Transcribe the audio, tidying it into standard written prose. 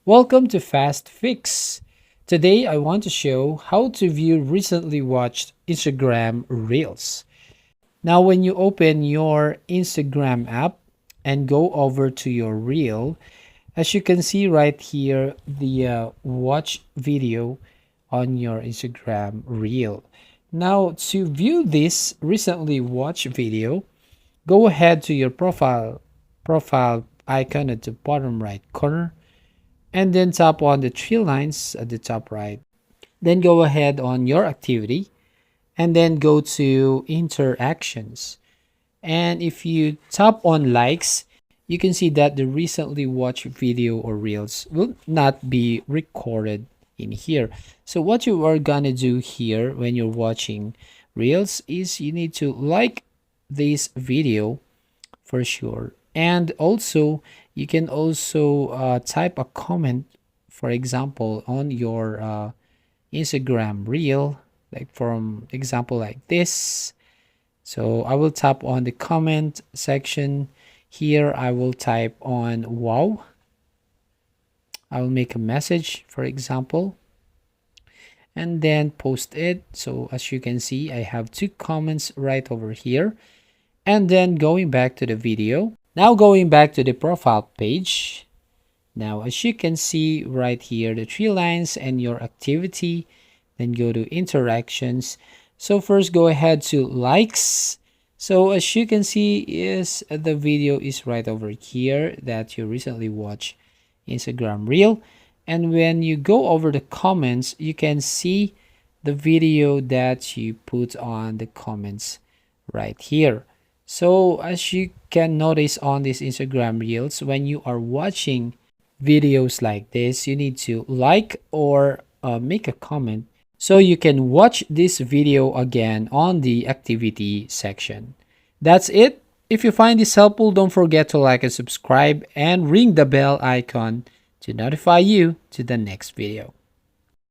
Welcome to Fast Fix. Today I want to show how to view recently watched Instagram Reels. Now, when you open your Instagram app and go over to your Reel, as you can see right here, the watch video on your Instagram Reel. Now, to view this recently watched video, go ahead to your profile icon at the bottom right corner and then tap on the three lines at the top right. Then go ahead on your activity and then go to interactions. And if you tap on likes, you can see that the recently watched video or reels will not be recorded in here. So what you are gonna do here when you're watching reels is you need to like this video for sure. And also, you can also type a comment, for example, on your Instagram reel, like from example like this. So I will tap on the comment section. Here I will type on wow. I will make a message, for example, and then post it. So as you can see, I have two comments right over here. And then going back to the video. Now going back to the profile page. Now as you can see right here, the three lines and your activity, then go to interactions. So first go ahead to likes. So as you can see is the video is right over here that you recently watched Instagram reel. And when you go over the comments, you can see the video that you put on the comments right here. So as you can notice on these Instagram reels, when you are watching videos like this, you need to like or make a comment so you can watch this video again on the activity section. That's it. If you find this helpful, don't forget to like and subscribe and ring the bell icon to notify you to the next video.